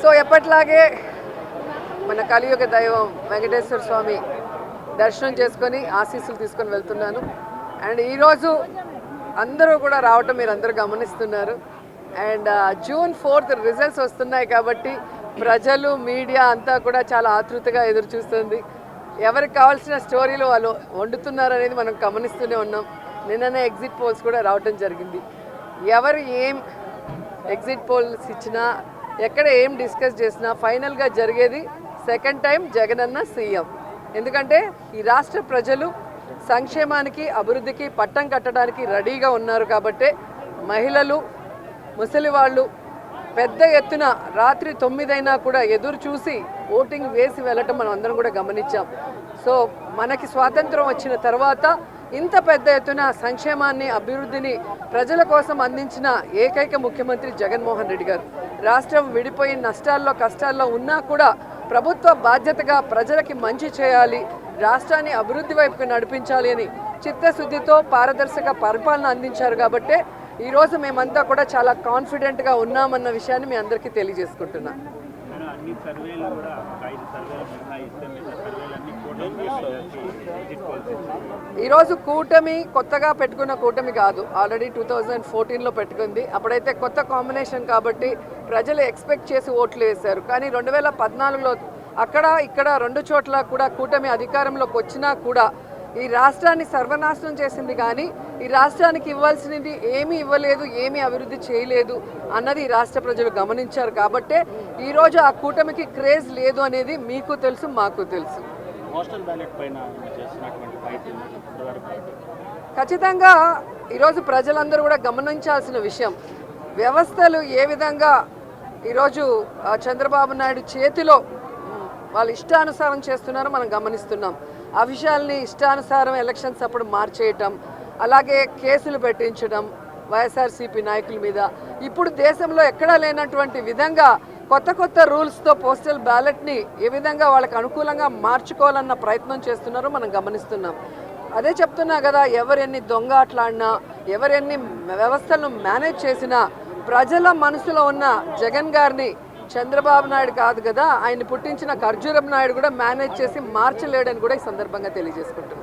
So ఎప్పట్లాగే మన కలియుగ దైవం వెంకటేశ్వర స్వామి దర్శనం చేసుకొని ఆశీస్సులు తీసుకొని వెళ్తున్నాను. అండ్ ఈరోజు అందరూ కూడా రావటం మీరు అందరూ గమనిస్తున్నారు. అండ్ June 4th రిజల్ట్స్ వస్తున్నాయి కాబట్టి ప్రజలు మీడియా అంతా కూడా చాలా ఆతృతగా ఎదురు చూస్తుంది. ఎవరికి కావాల్సిన స్టోరీలు వాళ్ళు వండుతున్నారు అనేది మనం గమనిస్తూనే ఉన్నాం. నిన్ననే ఎగ్జిట్ పోల్స్ కూడా రావటం జరిగింది. ఎవరు ఏం ఎగ్జిట్ పోల్స్ ఇచ్చినా ఎక్కడ ఏం డిస్కస్ చేసినా ఫైనల్గా జరిగేది సెకండ్ టైం జగనన్న సీఎం. ఎందుకంటే ఈ రాష్ట్ర ప్రజలు సంక్షేమానికి అభివృద్ధికి పట్టం కట్టడానికి రెడీగా ఉన్నారు. కాబట్టే మహిళలు ముసలి వాళ్ళు పెద్ద ఎత్తున రాత్రి 9 అయినా కూడా ఎదురు చూసి ఓటింగ్ వేసి వెళ్ళటం మనం అందరం కూడా గమనించాం. సో మనకి స్వాతంత్రం వచ్చిన తర్వాత ఇంత పెద్ద ఎత్తున సంక్షేమాన్ని అభివృద్ధిని ప్రజల కోసం అందించిన ఏకైక ముఖ్యమంత్రి జగన్మోహన్ రెడ్డి గారు. రాష్ట్రం విడిపోయి నష్టాల్లో కష్టాల్లో ఉన్నా కూడా ప్రభుత్వ బాధ్యతగా ప్రజలకి మంచి చేయాలి, రాష్ట్రాన్ని అభివృద్ధి వైపుకి నడిపించాలి అని చిత్తశుద్ధితో పారదర్శక పరిపాలన అందించారు. కాబట్టే ఈరోజు మేమంతా కూడా చాలా కాన్ఫిడెంట్గా ఉన్నామన్న విషయాన్ని మీ అందరికీ తెలియజేసుకుంటున్నాం. ఈరోజు కూటమి కొత్తగా పెట్టుకున్న కూటమి కాదు, ఆల్రెడీ 2014లో పెట్టుకుంది. అప్పుడైతే కొత్త కాంబినేషన్ కాబట్టి ప్రజలు ఎక్స్పెక్ట్ చేసి ఓట్లు వేశారు. కానీ 2014లో అక్కడ ఇక్కడ 2 చోట్ల కూడా కూటమి అధికారంలోకి వచ్చినా కూడా ఈ రాష్ట్రాన్ని సర్వనాశనం చేసింది. కానీ ఈ రాష్ట్రానికి ఇవ్వాల్సినది ఏమీ ఇవ్వలేదు, ఏమీ అభివృద్ధి చేయలేదు అన్నది ఈ రాష్ట్ర ప్రజలు గమనించారు. కాబట్టే ఈరోజు ఆ కూటమికి క్రేజ్ లేదు అనేది మీకు తెలుసు, మాకు తెలుసు. ఖచ్చితంగా ఈరోజు ప్రజలందరూ కూడా గమనించాల్సిన విషయం, వ్యవస్థలు ఏ విధంగా ఈరోజు చంద్రబాబు నాయుడు చేతిలో వాళ్ళు ఇష్టానుసారం చేస్తున్నారో మనం గమనిస్తున్నాం. ఆ విషయాల్ని ఇష్టానుసారం ఎలక్షన్స్ అప్పుడు మార్చేయటం, అలాగే కేసులు పెట్టించడం వైఎస్ఆర్సీపీ నాయకుల మీద. ఇప్పుడు దేశంలో ఎక్కడా లేనటువంటి విధంగా కొత్త కొత్త రూల్స్తో పోస్టల్ బ్యాలెట్ని ఏ విధంగా వాళ్ళకి అనుకూలంగా మార్చుకోవాలన్న ప్రయత్నం చేస్తున్నారో మనం గమనిస్తున్నాం. అదే చెప్తున్నా కదా, ఎవరెన్ని దొంగ ఆటలాడినా, ఎవరెన్ని వ్యవస్థలను మేనేజ్ చేసినా ప్రజల మనసులో ఉన్న జగన్ గారిని చంద్రబాబు నాయుడు కాదు కదా, ఆయన పుట్టించిన ఖర్జూరం నాయుడు కూడా మేనేజ్ చేసి మార్చలేడని కూడా ఈ సందర్భంగా తెలియజేసుకుంటున్నాను.